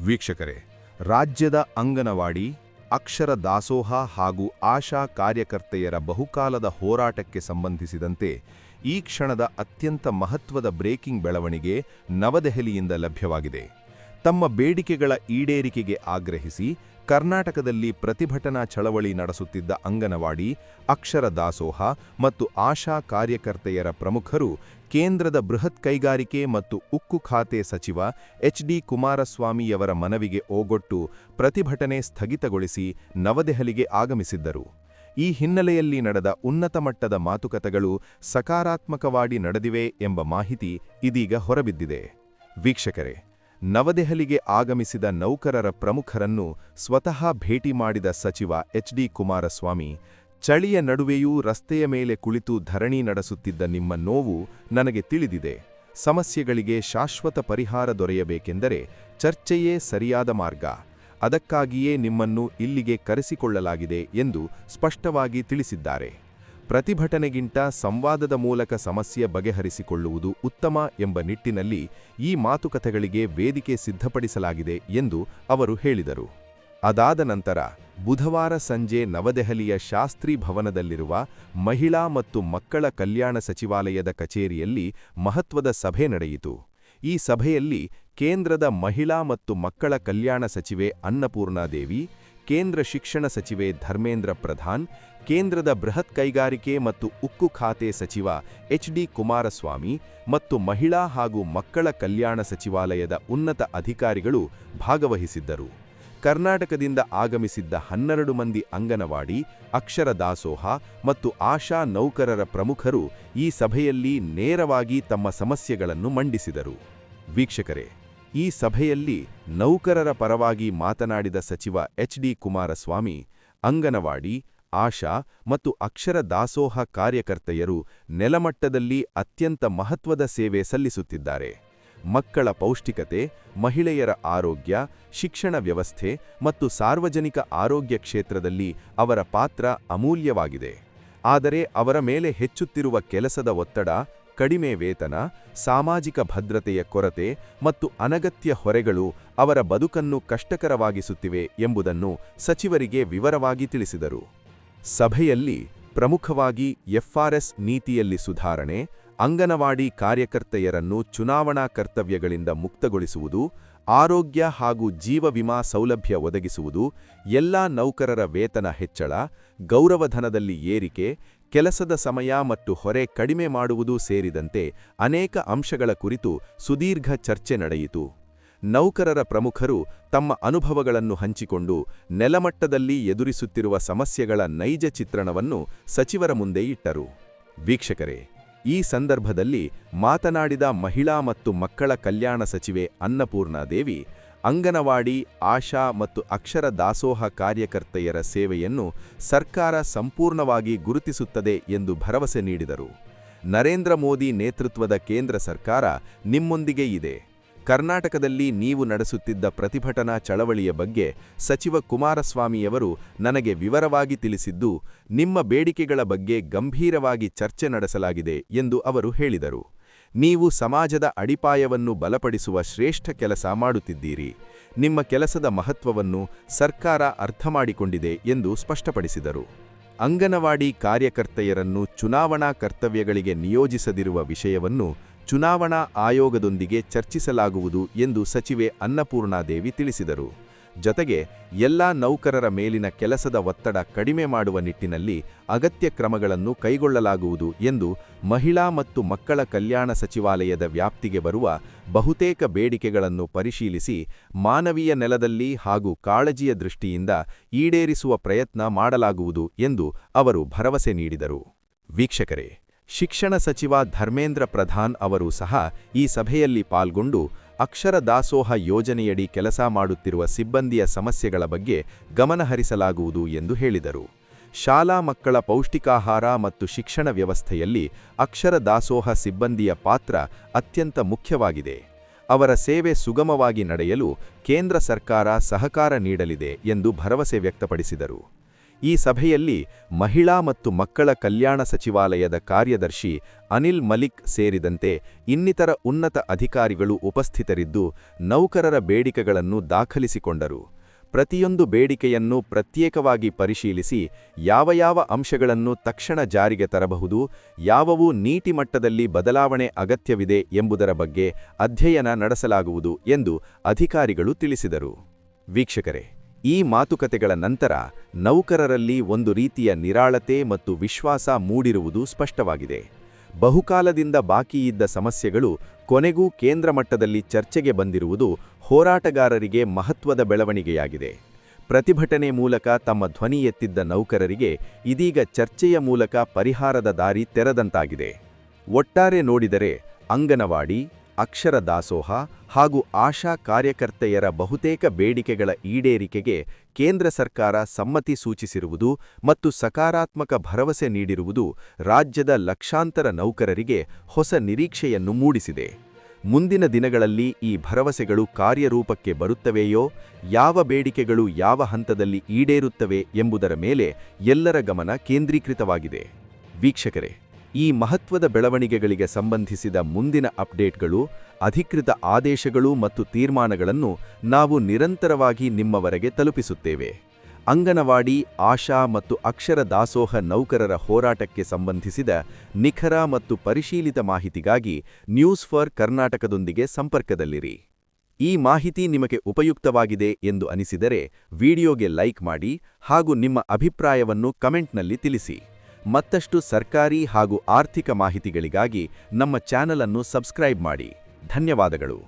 ವೀಕ್ಷಕರೇ, ರಾಜ್ಯದ ಅಂಗನವಾಡಿ, ಅಕ್ಷರ ದಾಸೋಹ ಹಾಗೂ ಆಶಾ ಕಾರ್ಯಕರ್ತೆಯರ ಬಹುಕಾಲದ ಹೋರಾಟಕ್ಕೆ ಸಂಬಂಧಿಸಿದಂತೆ ಈ ಕ್ಷಣದ ಅತ್ಯಂತ ಮಹತ್ವದ ಬ್ರೇಕಿಂಗ್ ಬೆಳವಣಿಗೆ ನವದೆಹಲಿಯಿಂದ ಲಭ್ಯವಾಗಿದೆ. ತಮ್ಮ ಬೇಡಿಕೆಗಳ ಈಡೇರಿಕೆಗೆ ಆಗ್ರಹಿಸಿ ಕರ್ನಾಟಕದಲ್ಲಿ ಪ್ರತಿಭಟನಾ ಚಳವಳಿ ನಡೆಸುತ್ತಿದ್ದ ಅಂಗನವಾಡಿ, ಅಕ್ಷರ ದಾಸೋಹ ಮತ್ತು ಆಶಾ ಕಾರ್ಯಕರ್ತೆಯರ ಪ್ರಮುಖರು ಕೇಂದ್ರದ ಬೃಹತ್ ಕೈಗಾರಿಕೆ ಮತ್ತು ಉಕ್ಕು ಖಾತೆ ಸಚಿವ ಎಚ್.ಡಿ. ಕುಮಾರಸ್ವಾಮಿಯವರ ಮನವಿಗೆ ಓಗೊಟ್ಟು ಪ್ರತಿಭಟನೆ ಸ್ಥಗಿತಗೊಳಿಸಿ ನವದೆಹಲಿಗೆ ಆಗಮಿಸಿದ್ದರು. ಈ ಹಿನ್ನೆಲೆಯಲ್ಲಿ ನಡೆದ ಉನ್ನತ ಮಟ್ಟದ ಮಾತುಕತೆಗಳು ಸಕಾರಾತ್ಮಕವಾಗಿ ನಡೆದಿವೆ ಎಂಬ ಮಾಹಿತಿ ಇದೀಗ ಹೊರಬಿದ್ದಿದೆ. ವೀಕ್ಷಕರೇ, ನವದೆಹಲಿಗೆ ಆಗಮಿಸಿದ ನೌಕರರ ಪ್ರಮುಖರನ್ನು ಸ್ವತಃ ಭೇಟಿ ಮಾಡಿದ ಸಚಿವ ಎಚ್.ಡಿ. ಕುಮಾರಸ್ವಾಮಿ, ಚಳಿಯ ನಡುವೆಯೂ ರಸ್ತೆಯ ಮೇಲೆ ಕುಳಿತು ಧರಣಿ ನಡೆಸುತ್ತಿದ್ದ ನಿಮ್ಮ ನೋವು ನನಗೆ ತಿಳಿದಿದೆ. ಸಮಸ್ಯೆಗಳಿಗೆ ಶಾಶ್ವತ ಪರಿಹಾರ ದೊರೆಯಬೇಕೆಂದರೆ ಚರ್ಚೆಯೇ ಸರಿಯಾದ ಮಾರ್ಗ. ಅದಕ್ಕಾಗಿಯೇ ನಿಮ್ಮನ್ನು ಇಲ್ಲಿಗೆ ಕರೆಸಿಕೊಳ್ಳಲಾಗಿದೆ ಎಂದು ಸ್ಪಷ್ಟವಾಗಿ ತಿಳಿಸಿದ್ದಾರೆ. ಪ್ರತಿಭಟನೆಗಿಂತ ಸಂವಾದದ ಮೂಲಕ ಸಮಸ್ಯೆ ಬಗೆಹರಿಸಿಕೊಳ್ಳುವುದು ಉತ್ತಮ ಎಂಬ ನಿಟ್ಟಿನಲ್ಲಿ ಈ ಮಾತುಕತೆಗಳಿಗೆ ವೇದಿಕೆ ಸಿದ್ಧಪಡಿಸಲಾಗಿದೆ ಎಂದು ಅವರು ಹೇಳಿದರು. ಅದಾದ ನಂತರ ಬುಧವಾರ ಸಂಜೆ ನವದೆಹಲಿಯ ಶಾಸ್ತ್ರಿ ಭವನದಲ್ಲಿರುವ ಮಹಿಳಾ ಮತ್ತು ಮಕ್ಕಳ ಕಲ್ಯಾಣ ಸಚಿವಾಲಯದ ಕಚೇರಿಯಲ್ಲಿ ಮಹತ್ವದ ಸಭೆ ನಡೆಯಿತು. ಈ ಸಭೆಯಲ್ಲಿ ಕೇಂದ್ರದ ಮಹಿಳಾ ಮತ್ತು ಮಕ್ಕಳ ಕಲ್ಯಾಣ ಸಚಿವೆ ಅನ್ನಪೂರ್ಣಾದೇವಿ, ಕೇಂದ್ರ ಶಿಕ್ಷಣ ಸಚಿವೆ ಧರ್ಮೇಂದ್ರ ಪ್ರಧಾನ್, ಕೇಂದ್ರದ ಬೃಹತ್ ಕೈಗಾರಿಕೆ ಮತ್ತು ಉಕ್ಕು ಖಾತೆ ಸಚಿವ ಎಚ್.ಡಿ. ಕುಮಾರಸ್ವಾಮಿ ಮತ್ತು ಮಹಿಳಾ ಹಾಗೂ ಮಕ್ಕಳ ಕಲ್ಯಾಣ ಸಚಿವಾಲಯದ ಉನ್ನತ ಅಧಿಕಾರಿಗಳು ಭಾಗವಹಿಸಿದ್ದರು. ಕರ್ನಾಟಕದಿಂದ ಆಗಮಿಸಿದ್ದ 12 ಮಂದಿ ಅಂಗನವಾಡಿ, ಅಕ್ಷರ ದಾಸೋಹ ಮತ್ತು ಆಶಾ ನೌಕರರ ಪ್ರಮುಖರು ಈ ಸಭೆಯಲ್ಲಿ ನೇರವಾಗಿ ತಮ್ಮ ಸಮಸ್ಯೆಗಳನ್ನು ಮಂಡಿಸಿದರು. ವೀಕ್ಷಕರೇ, ಈ ಸಭೆಯಲ್ಲಿ ನೌಕರರ ಪರವಾಗಿ ಮಾತನಾಡಿದ ಸಚಿವ ಎಚ್.ಡಿ. ಕುಮಾರಸ್ವಾಮಿ, ಅಂಗನವಾಡಿ, ಆಶಾ ಮತ್ತು ಅಕ್ಷರ ದಾಸೋಹ ಕಾರ್ಯಕರ್ತೆಯರು ನೆಲಮಟ್ಟದಲ್ಲಿ ಅತ್ಯಂತ ಮಹತ್ವದ ಸೇವೆ ಸಲ್ಲಿಸುತ್ತಿದ್ದಾರೆ. ಮಕ್ಕಳ ಪೌಷ್ಟಿಕತೆ, ಮಹಿಳೆಯರ ಆರೋಗ್ಯ, ಶಿಕ್ಷಣ ವ್ಯವಸ್ಥೆ ಮತ್ತು ಸಾರ್ವಜನಿಕ ಆರೋಗ್ಯ ಕ್ಷೇತ್ರದಲ್ಲಿ ಅವರ ಪಾತ್ರ ಅಮೂಲ್ಯವಾಗಿದೆ. ಆದರೆ ಅವರ ಮೇಲೆ ಹೆಚ್ಚುತ್ತಿರುವ ಕೆಲಸದ ಒತ್ತಡ, ಕಡಿಮೆ ವೇತನ, ಸಾಮಾಜಿಕ ಭದ್ರತೆಯ ಕೊರತೆ ಮತ್ತು ಅನಗತ್ಯ ಹೊರೆಗಳು ಅವರ ಬದುಕನ್ನು ಕಷ್ಟಕರವಾಗಿಸುತ್ತಿವೆ ಎಂಬುದನ್ನು ಸಚಿವರಿಗೆ ವಿವರವಾಗಿ ತಿಳಿಸಿದರು. ಸಭೆಯಲ್ಲಿ ಪ್ರಮುಖವಾಗಿ ಎಫ್ಆರ್ಎಸ್ ನೀತಿಯಲ್ಲಿ ಸುಧಾರಣೆ, ಅಂಗನವಾಡಿ ಕಾರ್ಯಕರ್ತೆಯರನ್ನು ಚುನಾವಣಾ ಕರ್ತವ್ಯಗಳಿಂದ ಮುಕ್ತಗೊಳಿಸುವುದು, ಆರೋಗ್ಯ ಹಾಗೂ ಜೀವ ವಿಮಾ ಸೌಲಭ್ಯ ಒದಗಿಸುವುದು, ಎಲ್ಲಾ ನೌಕರರ ವೇತನ ಹೆಚ್ಚಳ, ಗೌರವಧನದಲ್ಲಿ ಏರಿಕೆ, ಕೆಲಸದ ಸಮಯ ಮತ್ತು ಹೊರೆ ಕಡಿಮೆ ಮಾಡುವುದು ಸೇರಿದಂತೆ ಅನೇಕ ಅಂಶಗಳ ಕುರಿತು ಸುದೀರ್ಘ ಚರ್ಚೆ ನಡೆಯಿತು. ನೌಕರರ ಪ್ರಮುಖರು ತಮ್ಮ ಅನುಭವಗಳನ್ನು ಹಂಚಿಕೊಂಡು ನೆಲಮಟ್ಟದಲ್ಲಿ ಎದುರಿಸುತ್ತಿರುವ ಸಮಸ್ಯೆಗಳ ನೈಜ ಚಿತ್ರಣವನ್ನು ಸಚಿವರ ಮುಂದೆ ಇಟ್ಟರು. ವೀಕ್ಷಕರೇ, ಈ ಸಂದರ್ಭದಲ್ಲಿ ಮಾತನಾಡಿದ ಮಹಿಳಾ ಮತ್ತು ಮಕ್ಕಳ ಕಲ್ಯಾಣ ಸಚಿವೆ ಅನ್ನಪೂರ್ಣಾದೇವಿ, ಅಂಗನವಾಡಿ, ಆಶಾ ಮತ್ತು ಅಕ್ಷರ ದಾಸೋಹ ಕಾರ್ಯಕರ್ತೆಯರ ಸೇವೆಯನ್ನು ಸರ್ಕಾರ ಸಂಪೂರ್ಣವಾಗಿ ಗುರುತಿಸುತ್ತದೆ ಎಂದು ಭರವಸೆ ನೀಡಿದರು. ನರೇಂದ್ರ ಮೋದಿ ನೇತೃತ್ವದ ಕೇಂದ್ರ ಸರ್ಕಾರ ನಿಮ್ಮೊಂದಿಗೆ ಇದೆ. ಕರ್ನಾಟಕದಲ್ಲಿ ನೀವು ನಡೆಸುತ್ತಿದ್ದ ಪ್ರತಿಭಟನಾ ಚಳವಳಿಯ ಬಗ್ಗೆ ಸಚಿವ ಕುಮಾರಸ್ವಾಮಿಯವರು ನನಗೆ ವಿವರವಾಗಿ ತಿಳಿಸಿದ್ದು, ನಿಮ್ಮ ಬೇಡಿಕೆಗಳ ಬಗ್ಗೆ ಗಂಭೀರವಾಗಿ ಚರ್ಚೆ ನಡೆಸಲಾಗಿದೆ ಎಂದು ಅವರು ಹೇಳಿದರು. ನೀವು ಸಮಾಜದ ಅಡಿಪಾಯವನ್ನು ಬಲಪಡಿಸುವ ಶ್ರೇಷ್ಠ ಕೆಲಸ ಮಾಡುತ್ತಿದ್ದೀರಿ. ನಿಮ್ಮ ಕೆಲಸದ ಮಹತ್ವವನ್ನು ಸರ್ಕಾರ ಅರ್ಥಮಾಡಿಕೊಂಡಿದೆ ಎಂದು ಸ್ಪಷ್ಟಪಡಿಸಿದರು. ಅಂಗನವಾಡಿ ಕಾರ್ಯಕರ್ತೆಯರನ್ನು ಚುನಾವಣಾ ಕರ್ತವ್ಯಗಳಿಗೆ ನಿಯೋಜಿಸದಿರುವ ವಿಷಯವನ್ನು ಚುನಾವಣಾ ಆಯೋಗದೊಂದಿಗೆ ಚರ್ಚಿಸಲಾಗುವುದು ಎಂದು ಸಚಿವೆ ಅನ್ನಪೂರ್ಣಾದೇವಿ ತಿಳಿಸಿದರು. ಜೊತೆಗೆ ಎಲ್ಲಾ ನೌಕರರ ಮೇಲಿನ ಕೆಲಸದ ಒತ್ತಡ ಕಡಿಮೆ ಮಾಡುವ ನಿಟ್ಟಿನಲ್ಲಿ ಅಗತ್ಯ ಕ್ರಮಗಳನ್ನು ಕೈಗೊಳ್ಳಲಾಗುವುದು ಎಂದು ಮಹಿಳಾ ಮತ್ತು ಮಕ್ಕಳ ಕಲ್ಯಾಣ ಸಚಿವಾಲಯದ ವ್ಯಾಪ್ತಿಗೆ ಬರುವ ಬಹುತೇಕ ಬೇಡಿಕೆಗಳನ್ನು ಪರಿಶೀಲಿಸಿ ಮಾನವೀಯ ನೆಲದಲ್ಲಿ ಹಾಗೂ ಕಾಳಜಿಯ ದೃಷ್ಟಿಯಿಂದ ಈಡೇರಿಸುವ ಪ್ರಯತ್ನ ಮಾಡಲಾಗುವುದು ಎಂದು ಅವರು ಭರವಸೆ ನೀಡಿದರು. ವೀಕ್ಷಕರೇ, ಶಿಕ್ಷಣ ಸಚಿವ ಧರ್ಮೇಂದ್ರ ಪ್ರಧಾನ್ ಅವರು ಸಹ ಈ ಸಭೆಯಲ್ಲಿ ಪಾಲ್ಗೊಂಡು ಅಕ್ಷರ ದಾಸೋಹ ಯೋಜನೆಯಡಿ ಕೆಲಸ ಮಾಡುತ್ತಿರುವ ಸಿಬ್ಬಂದಿಯ ಸಮಸ್ಯೆಗಳ ಬಗ್ಗೆ ಗಮನಹರಿಸಲಾಗುವುದು ಎಂದು ಹೇಳಿದರು. ಶಾಲಾ ಮಕ್ಕಳ ಪೌಷ್ಟಿಕಾಹಾರ ಮತ್ತು ಶಿಕ್ಷಣ ವ್ಯವಸ್ಥೆಯಲ್ಲಿ ಅಕ್ಷರ ದಾಸೋಹ ಸಿಬ್ಬಂದಿಯ ಪಾತ್ರ ಅತ್ಯಂತ ಮುಖ್ಯವಾಗಿದೆ. ಅವರ ಸೇವೆ ಸುಗಮವಾಗಿ ನಡೆಯಲು ಕೇಂದ್ರ ಸರ್ಕಾರ ಸಹಕಾರ ನೀಡಲಿದೆ ಎಂದು ಭರವಸೆ ವ್ಯಕ್ತಪಡಿಸಿದರು. ಈ ಸಭೆಯಲ್ಲಿ ಮಹಿಳಾ ಮತ್ತು ಮಕ್ಕಳ ಕಲ್ಯಾಣ ಸಚಿವಾಲಯದ ಕಾರ್ಯದರ್ಶಿ ಅನಿಲ್ ಮಲಿಕ್ ಸೇರಿದಂತೆ ಇನ್ನಿತರ ಉನ್ನತ ಅಧಿಕಾರಿಗಳು ಉಪಸ್ಥಿತರಿದ್ದು ನೌಕರರ ಬೇಡಿಕೆಗಳನ್ನು ದಾಖಲಿಸಿಕೊಂಡರು. ಪ್ರತಿಯೊಂದು ಬೇಡಿಕೆಯನ್ನು ಪ್ರತ್ಯೇಕವಾಗಿ ಪರಿಶೀಲಿಸಿ ಯಾವ ಅಂಶಗಳನ್ನು ತಕ್ಷಣ ಜಾರಿಗೆ ತರಬಹುದು, ಯಾವುವು ನೀತಿ ಮಟ್ಟದಲ್ಲಿ ಬದಲಾವಣೆ ಅಗತ್ಯವಿದೆ ಎಂಬುದರ ಬಗ್ಗೆ ಅಧ್ಯಯನ ನಡೆಸಲಾಗುವುದು ಎಂದು ಅಧಿಕಾರಿಗಳು ತಿಳಿಸಿದರು. ವೀಕ್ಷಕರೇ, ಈ ಮಾತುಕತೆಗಳ ನಂತರ ನೌಕರರಲ್ಲಿ ಒಂದು ರೀತಿಯ ನಿರಾಳತೆ ಮತ್ತು ವಿಶ್ವಾಸ ಮೂಡಿರುವುದು ಸ್ಪಷ್ಟವಾಗಿದೆ. ಬಹುಕಾಲದಿಂದ ಬಾಕಿಯಿದ್ದ ಸಮಸ್ಯೆಗಳು ಕೊನೆಗೂ ಕೇಂದ್ರ ಮಟ್ಟದಲ್ಲಿ ಚರ್ಚೆಗೆ ಬಂದಿರುವುದು ಹೋರಾಟಗಾರರಿಗೆ ಮಹತ್ವದ ಬೆಳವಣಿಗೆಯಾಗಿದೆ. ಪ್ರತಿಭಟನೆ ಮೂಲಕ ತಮ್ಮ ಧ್ವನಿ ಎತ್ತಿದ್ದ ನೌಕರರಿಗೆ ಇದೀಗ ಚರ್ಚೆಯ ಮೂಲಕ ಪರಿಹಾರದ ದಾರಿ ತೆರೆದಂತಾಗಿದೆ. ಒಟ್ಟಾರೆ ನೋಡಿದರೆ ಅಂಗನವಾಡಿ, ಅಕ್ಷರ ದಾಸೋಹ ಹಾಗೂ ಆಶಾ ಕಾರ್ಯಕರ್ತೆಯರ ಬಹುತೇಕ ಬೇಡಿಕೆಗಳ ಈಡೇರಿಕೆಗೆ ಕೇಂದ್ರ ಸರ್ಕಾರ ಸಮ್ಮತಿ ಸೂಚಿಸಿರುವುದು ಮತ್ತು ಸಕಾರಾತ್ಮಕ ಭರವಸೆ ನೀಡಿರುವುದು ರಾಜ್ಯದ ಲಕ್ಷಾಂತರ ನೌಕರರಿಗೆ ಹೊಸ ನಿರೀಕ್ಷೆಯನ್ನು ಮೂಡಿಸಿದೆ. ಮುಂದಿನ ದಿನಗಳಲ್ಲಿ ಈ ಭರವಸೆಗಳು ಕಾರ್ಯರೂಪಕ್ಕೆ ಬರುತ್ತವೆಯೋ, ಯಾವ ಬೇಡಿಕೆಗಳು ಯಾವ ಹಂತದಲ್ಲಿ ಈಡೇರುತ್ತವೆ ಎಂಬುದರ ಮೇಲೆ ಎಲ್ಲರ ಗಮನ ಕೇಂದ್ರೀಕೃತವಾಗಿದೆ. ವೀಕ್ಷಕರೇ, ಈ ಮಹತ್ವದ ಬೆಳವಣಿಗೆಗಳಿಗೆ ಸಂಬಂಧಿಸಿದ ಮುಂದಿನ ಅಪ್ಡೇಟ್ಗಳು, ಅಧಿಕೃತ ಆದೇಶಗಳು ಮತ್ತು ತೀರ್ಮಾನಗಳನ್ನು ನಾವು ನಿರಂತರವಾಗಿ ನಿಮ್ಮವರೆಗೆ ತಲುಪಿಸುತ್ತೇವೆ. ಅಂಗನವಾಡಿ, ಆಶಾ ಮತ್ತು ಅಕ್ಷರ ದಾಸೋಹ ನೌಕರರ ಹೋರಾಟಕ್ಕೆ ಸಂಬಂಧಿಸಿದ ನಿಖರ ಮತ್ತು ಪರಿಶೀಲಿತ ಮಾಹಿತಿಗಾಗಿ ನ್ಯೂಸ್ ಫಾರ್ ಕರ್ನಾಟಕದೊಂದಿಗೆ ಸಂಪರ್ಕದಲ್ಲಿರಿ. ಈ ಮಾಹಿತಿ ನಿಮಗೆ ಉಪಯುಕ್ತವಾಗಿದೆ ಎಂದು ಅನಿಸಿದರೆ ವಿಡಿಯೋಗೆ ಲೈಕ್ ಮಾಡಿ ಹಾಗೂ ನಿಮ್ಮ ಅಭಿಪ್ರಾಯವನ್ನು ಕಮೆಂಟ್ನಲ್ಲಿ ತಿಳಿಸಿ. ಮತ್ತಷ್ಟು ಸರ್ಕಾರಿ ಹಾಗೂ ಆರ್ಥಿಕ ಮಾಹಿತಿಗಳಿಗಾಗಿ ನಮ್ಮ ಚಾನೆಲ್ ಅನ್ನು ಸಬ್ಸ್ಕ್ರೈಬ್ ಮಾಡಿ. ಧನ್ಯವಾದಗಳು.